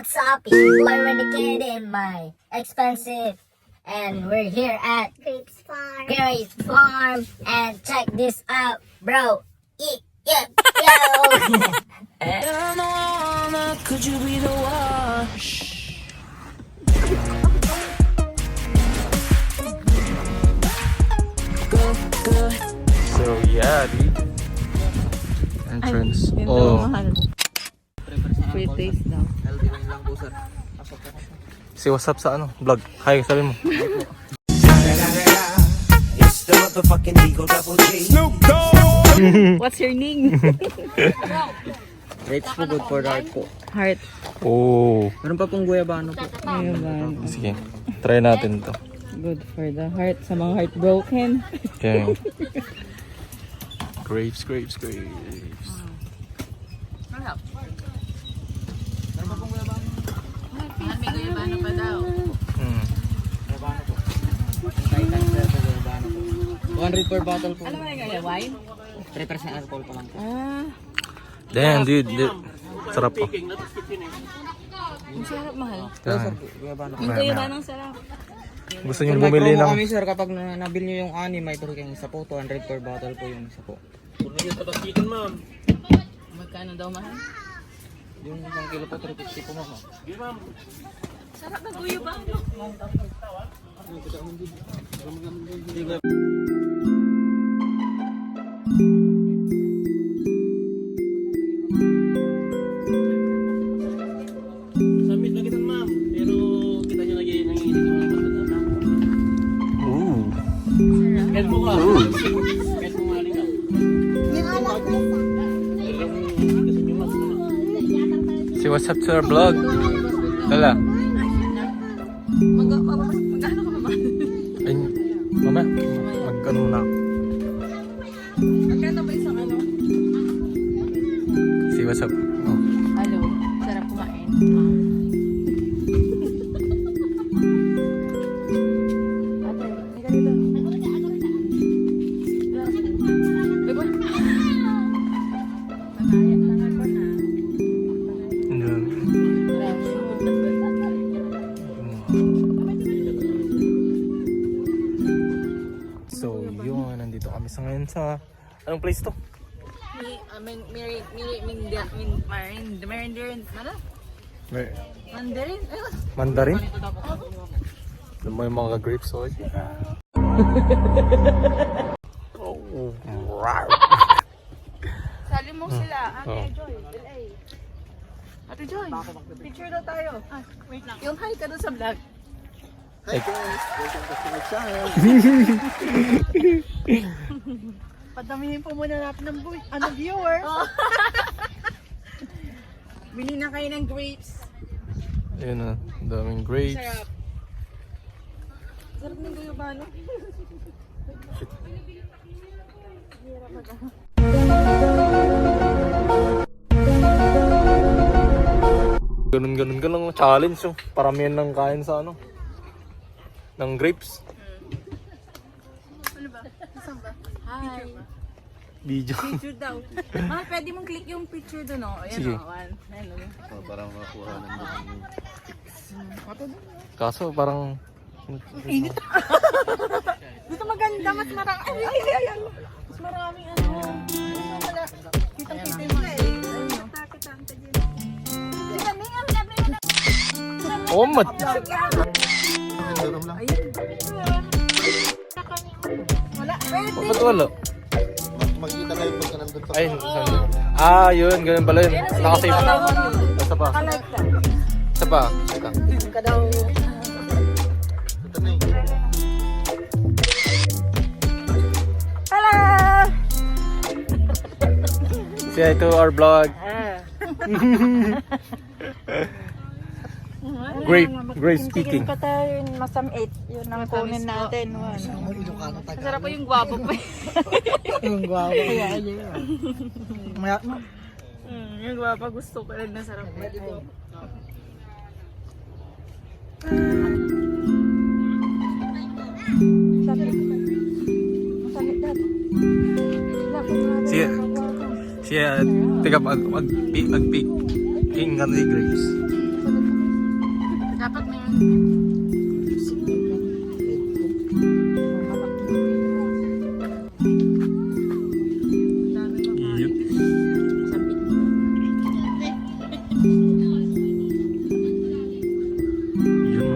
Soppy, boy renegade my expensive. And we're here at Grapes Farm. And check this out, bro. Yeah, yo. Could you be the one? So yeah, the entrance. Oh, Free taste daw. si what's up sa ano? Vlog. Hi, sabi mo. It's the motherfucking Eagle Double G. What's your name? Grapes po, good for the heart po. Heart. Oh, Meron pa pong guyabano po. Ayun. sige. Try natin to. Good for the heart. Sa mga heartbroken. Okay. Grapes. May guyabano pa daw. Hmm. Guyabano po. Titan sir po, guyabano po. 200 per bottle po. Ano ba yung gaya? Wine? 3% alcohol pa lang po. Damn, dude. Sarap pa. Ang sarap, mahal. Yan. Guyabano po. Yung gayabanong sarap. Gusto Kung nyo may bumili promo ng... kami sir, kapag nabil nyo yung ani, may turo kayong isa po, 200 per bottle po yung isa po. Magkano daw, mahal? Yung 1 kilo po, 350 po ma'am. Sarap na guyabano. Samit na kita ma'am, pero kita nyo lagi nanginginig ng mga bata. Ooh. Kahit mo ka. Ooh. Kahit mo maling ka. Kasi nyo mas Si what's up to our vlog. Lala. Magkano ka ba? Ay, mama. Magkano na. Magkano ba isang ano? Si what's up. Oh. Hello. Sarap kumain. Ate, may ganito. Diba? Panayan lang ako na. Yan. So, yun. Nandito kami sa ngayon sa... Anong place to? Mandarin. Ano? Mer- Mandarin? Ayun. Mandarin? Alam mo yung mga grapes, oh. Oh, wow. Sali mo sila. Ate Oh. Joy. Ate Joy. Picture daw tayo. Wait lang. Yung hi ka doon sa vlog. Padamihin po muna natin ng viewer. Bili na kayo ng grapes. Ayun na, daming grapes. Sarap. Sarap ng guyabano. Ganun lang challenge yung paramihan ng kain sa ano ng grapes. Ano ba? Saan ba? Hi. Video. Picture daw. Ma, pwede mong click yung picture doon, oh. Ayan, Sige. oh. One. Ayan, oh. Kaso parang Dito maganda, mas marami. Ay. Mas maraming ano. Wala. Kitang-kita yung mga takot-takot din. Sika, may ang labre na. omat. Wala. Pwede. Ba't wala? Magkita kayo pagka nandun sa Ay, saan? Yun, ganun pala yun. Nakasave. Isa pa. Isa pa. Ito. Ka daw. ito na eh. Hello! Say hi to our vlog. Grape speaking. Pa tayo yung masam-8. Yun ang kunin natin. Masarap pa yung gwapo pa. Yung guwawa. Yung gwapo gusto ko rin na sarap. Siya pick up ag pick king kanli grapes. Yun. Yun.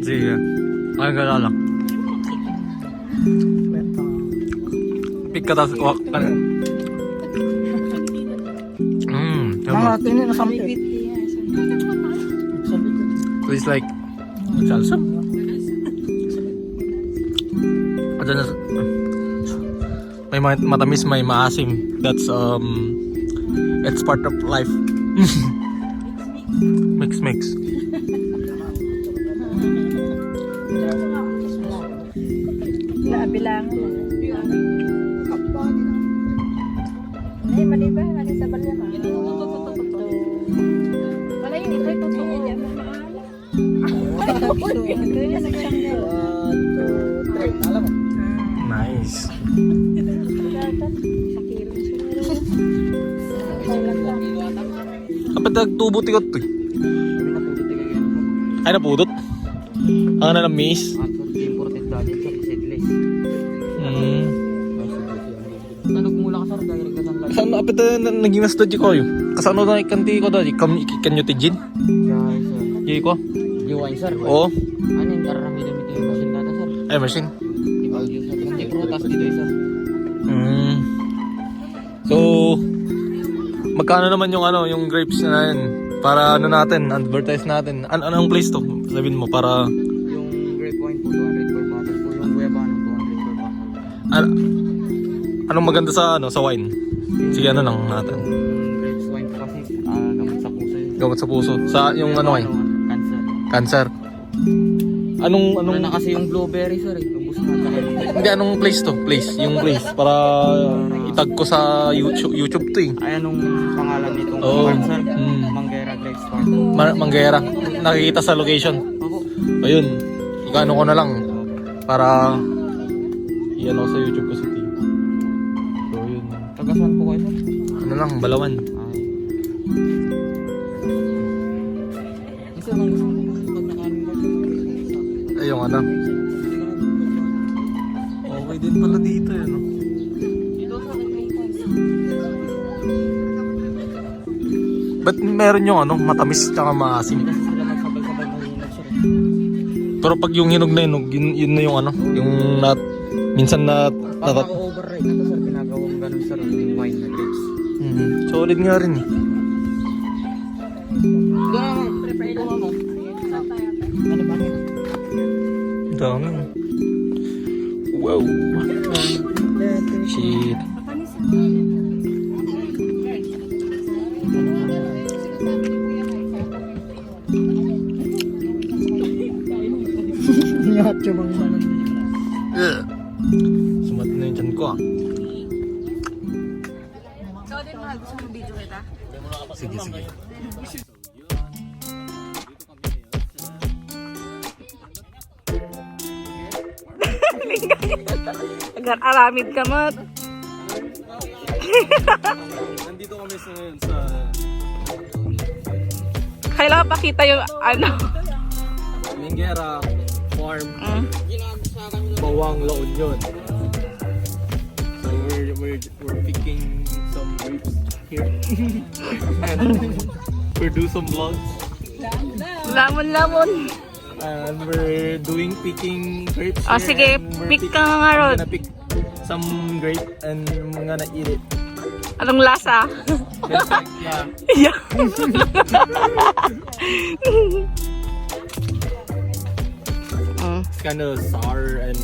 Sige. Ay, gala lang. Pick ka tapos kuha ka na. Tama. So it's like salsa. Ada na may matamis, may maasim. That's it's part of life. Mix. Bilang. Ay, mali ba? Mali sa balya ma. Wala yun, ito'y totoo. Nice. Apa nagtubo tikot to? Ay napudot? Ang na miss? Imported gadget sir, seedless. Tanog mula ka sir, direct ka sa Saan apit na naging mas doji ko yun? Kasano na ikanti ko doji? Ikan nyo tijin? Jai sir. Jay ko? Jiwain sir. Oo. Ano yung karami damit yung machine data sir? Ay machine. Ibang yun sir. Hindi prutas dito sir. So magkano naman yung yung grapes na yun? Para natin, advertise natin. Anong place to? Sabihin mo para Yung grape wine po, 200 per bottle po. Yung guayabano, 200 per bottle. anong maganda sa sa wine? Sige lang natin. Yung grapes wine po kasi gamot sa puso yun. Gamot sa puso. Sa yung wine? Cancer. Cancer. Anong Ano na kasi yung blueberry sir eh. Ubus na tayo. Hindi, anong place to? Yung place. Para itag ko sa YouTube to eh. Ay, anong pangalan nitong Oo. cancer? Manguera Grapes Farm. Manguera. Nakikita sa location. Opo. Ayun. Ikano ko na lang. Para iyan ako sa YouTube ko sa team. So yun. Taga-saan po kayo sir? Ano lang, Balawan. Ay. Isa lang gusto mo pag nakanin ka. Ay, yung ano. Okay din pala dito eh, no? Ba't meron yung matamis tsaka maasim? Kasi sila magsabay-sabay mahinog sir. Pero pag yung hinog na hinog, yun na yung yung minsan na Pag naka-override na to sir, ginagawang ganun sir, yung wine na grapes. solid nga rin eh. Dami. Wow. Shit. Sumat na yung tiyan ko ah. Ikaw din mahal, gusto mo video kita? Sige. Agar aramid ka mat. Nandito kami sa ngayon sa Kailangan pakita yung Manguera Farm, Bawang, La Union. So we're picking some grapes here. And we're do some vlogs. Lamon. And we're doing picking grapes Oh, here. sige, And we're pick ka nga we're ron. gonna pick some grape and we're gonna eat it. Anong lasa? Perfect, yeah. Yeah. It's kind of sour and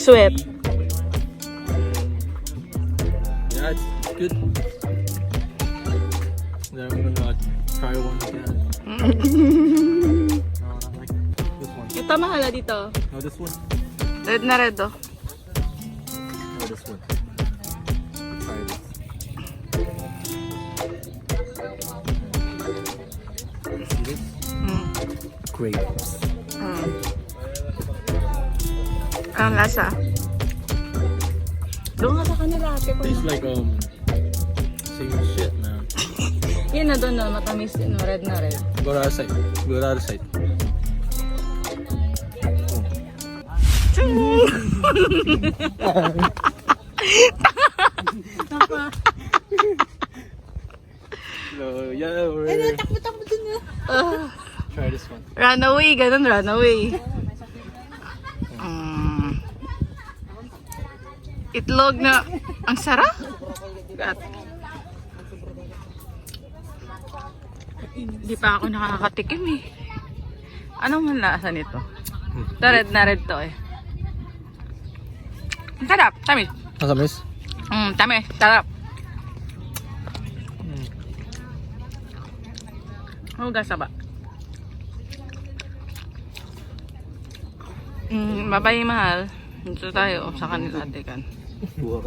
Sweet. yeah, it's good. Then I'm gonna try one again. No, not like this one. Ito mahala dito. No, this one. Red na red oh. No, this one. Let's try this. See this? Grapes. Anong lasa? Doon nga sa kanila ate ko. Tastes like same shit, man. Yun na doon, no, matamis yun, no, red na red. Go to our side. Go to our side. No, yeah, we're... Takbo dun na. Try this one. Runaway, ganun, runaway. Itlog na, ang sarap. God. Hindi pa ako nakakatikim eh. Anong manlasa nito? Ito red na red to eh. Ang sarap, tamis. Masamis? Tamis, sarap. Hugas ba? Babay mahal. Dito tayo sa kanila dekan.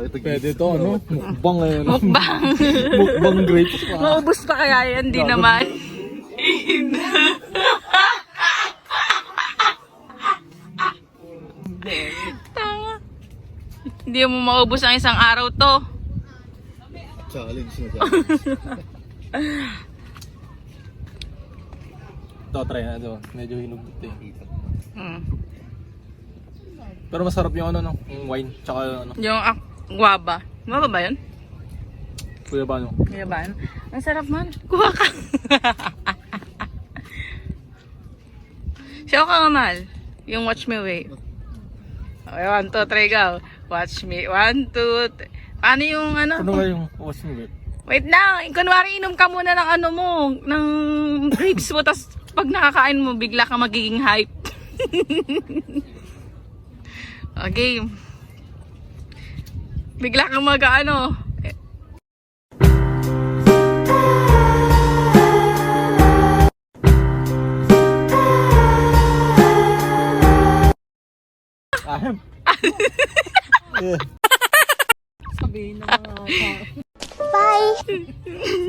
Pwede to, ano? Mukbang ngayon. Mukbang. Mukbang grapes. Maubos pa kaya yan? Di naman. Tama. Hindi mo maubos ang isang araw to. Challenge na challenge. Ito, try na ito. Medyo hinugot eh. Hmm. Pero masarap yung ano, no? Yung wine. Tsaka ano. Yung guava. Guava ba yun? Kuya ba, no? Kaya ba? Ang sarap man. Kuha ka. Siya ka nga mahal. Yung watch me wait. Okay, 1, 2, 3, go. Watch me. 1, 2, 3. Paano yung ano? Ano ba yung watch me? Wait lang. Kunwari inom ka muna ng ano mo. Ng grapes mo. Tapos pag nakakain mo, bigla ka magiging hype. Okay. Bigla kang mag-ano. Ahem. Sabihin ng mga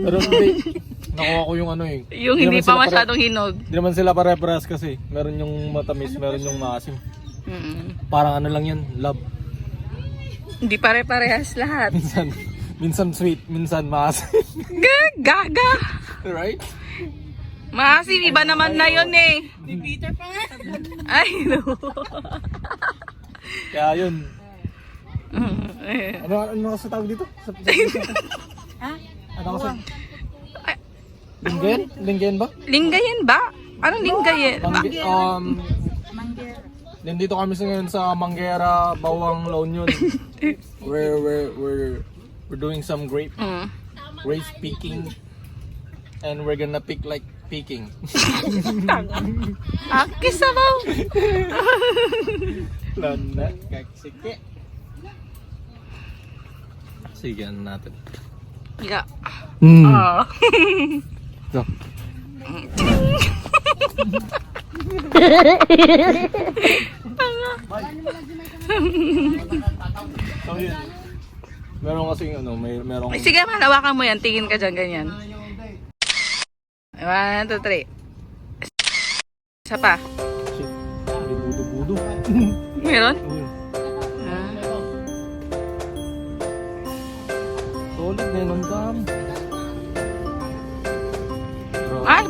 Pero hindi. Nakuha ko yung ano eh. Yung hindi pa masyadong hinog. Hindi naman sila pare-pares kasi. Meron yung matamis, meron yung maasim. Parang ano lang yan, love. Hindi pare-parehas lahat. Minsan sweet, minsan maasim. Gaga! Right? Maasim, iba naman na yun eh. Ni Peter pa nga. Ay, no. Kaya yun. Ano kasi tawag dito? Ha? Ano kasi? Linggayen? Linggayen ba? Linggayen ba? Anong linggayen? Nandito kami ngayon sa Manguera, Bawang, La Union. We're doing some grape picking, and we're gonna pick like picking. Kisabaw! Lana, kaksike. Sige, ano natin? Yeah. So. So yun. Meron kasing ano, merong... Sige, malawakan mo yan. Tingin ka dyan, ganyan. 1, 2, 3. Isa pa. Shit. May budo-budo. Meron? Solid na yun, Cam.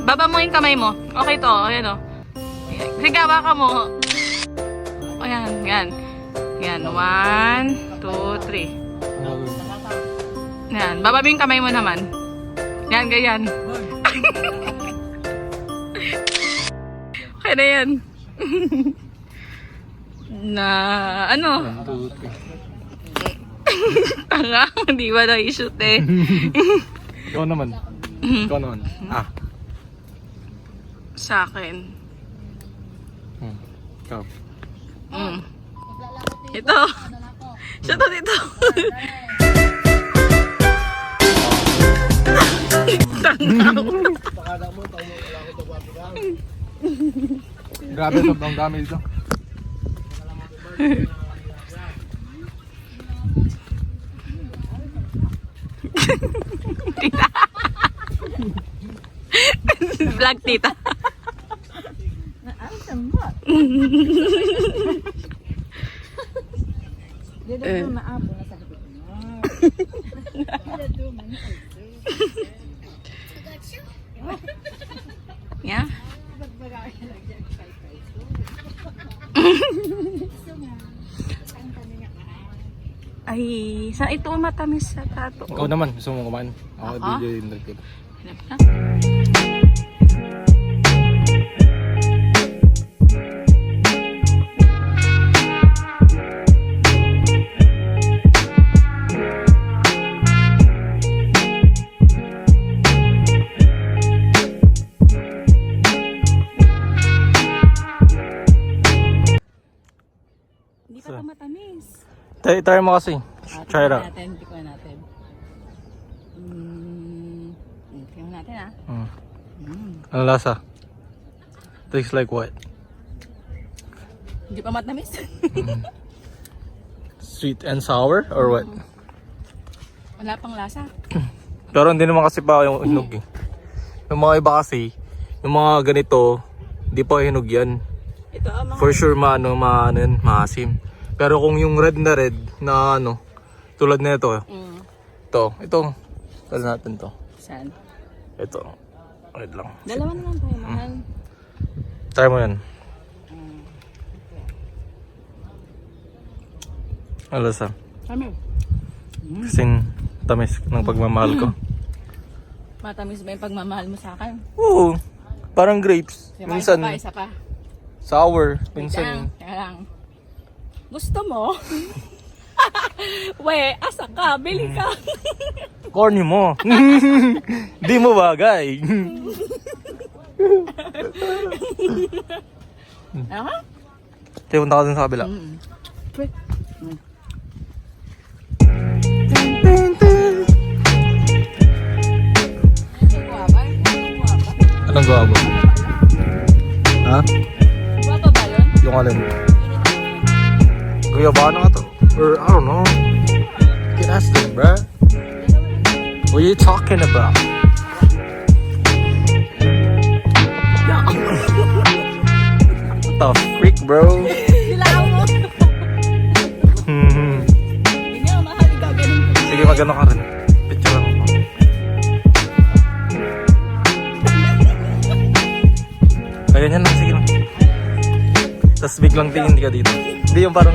Baba mo yung kamay mo. Okay to, ayan o. Sige, hawakan mo. Ayan, yan. Yan, 1, 2, 3. Yan, baba mo yung kamay mo naman. Yan, ganyan. Okay na yan. Na, ano? 1, 2, 3. Tanga, hindi ba na-shoot eh. Ikaw naman. Ikaw naman. Sa akin. Ikaw. Ito. Siya to dito. Grabe, sobrang dami dito. Tita. Vlog tita. Ang sambot. Dito ko maapo na sa gabi. Ay, sa ito matamis sa tato. Ikaw naman, gusto mo kumain? Ako, Ako? video yung dagdag. Hanap na. Hindi pa ito matamis. Try mo kasi. Try it out. Tikman natin. Tikman natin ah. Ano lasa? Tastes like what? Hindi pa matamis. Sweet and sour or what? Wala pang lasa. Pero hindi naman kasi pa yung hinog eh. Yung mga iba kasi, yung mga ganito, hindi pa hinog yan. Ito ang mga... For sure maasim. Pero kung yung red na ano, tulad na ito, ito, tala natin to. Saan? Ito, wait lang. Dalawa naman tayo, mahal. Try mo yan. Ano lasa? Kami. Kasing tamis ng pagmamahal ko. Matamis ba yung pagmamahal mo sa akin? Oo, parang grapes. Diba, Minsan isa pa. sour, Teka minsan lang. Gusto mo? We, asa ka? Bili ka. corny mo. Di mo bagay. Ano ka? Kaya punta ka dun sa kabila. Anong gawa mo? Ha? Guwapa ba yun? Yung alin? Kuya ba na nga to? Or I don't know. You can ask them, bruh. What are you talking about? What the freak, bro? Dilaw mo. Hindi nga, mahal. Gagaling ko. Sige, magano ka rin. Picture lang ako. Ayun yan lang, sige lang. Tapos biglang tingin ka dito. Hindi yung parang...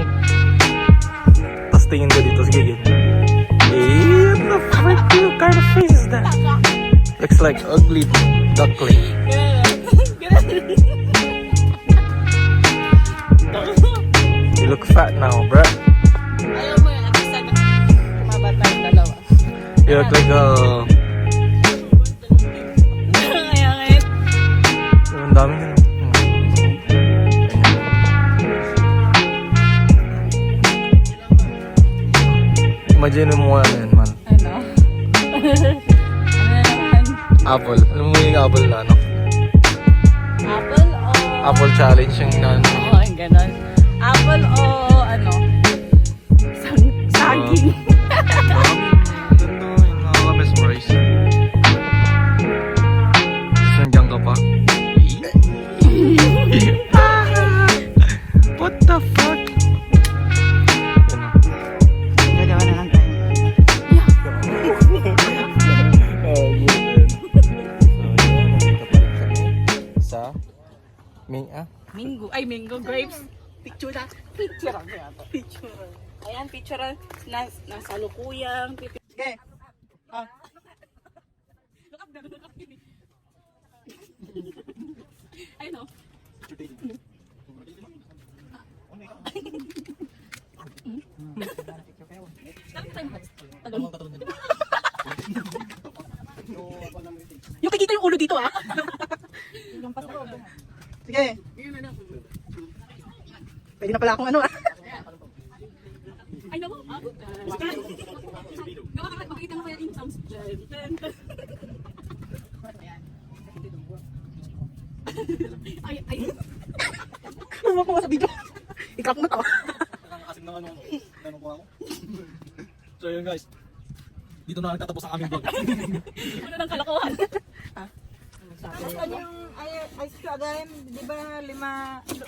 Tapos tingin ka dito, sige, ganyan. Hey, what the frick? What kind of face is that? Looks like ugly duckling. You look fat now, bruh. Ayaw mo yun. At least sabi, kumaba tayong dalawa. You look like Kaya ngayon. ang dami nyo. Imagine mo ano yan, man. Ano? Ano naman? Apple. Alam mo yung apple na ano? Apple o... Apple challenge yung inaano. Oo, yung ganon. Apple o ano? Saging. Ganda, yung nakaka-mesmerize. Tapos nandiyan ka pa. What the fuck? Gagawa na lang tayo. Sa Mingo. Ay, mango grapes. Picture na. Picture. Picture. Ayan, picture nasa lukuyang. Okay. Look up. Ayun o. Yung kikita yung ulo dito ah. Sige. Pwede na pala akong ano ah. Ay, naman. Makikita mo kaya yung sounds dyan. Ay. Huwag ko sa video. Ikrap mo to. Nakakasim na ano ko ako. So yun guys, dito na nagtatapos ang aming vlog. Ano ng kalokohan? Ano yung ice cream? Di ba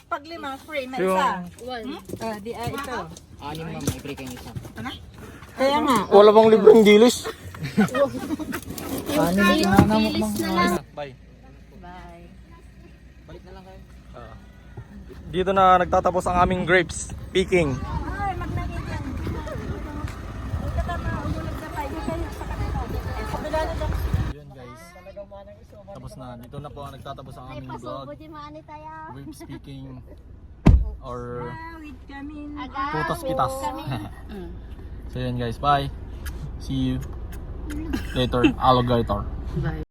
pag lima free na Yung- isa? Di ito. Kaya nga. Wala bang libreng dilis? Bye. Bye. Balik na lang kayo. Dito na nagtatapos ang aming grapes picking. Ay, magnanit yan. Huwag ka tama, umulag sa tayo. Kayo sa kanila. Eh, kabila na daw. Yun guys. Tapos na. Dito na po ang nagtatapos ang aming vlog. Grapes picking or Awit kami. putas pitas. So yun guys, bye. See you later, alligator.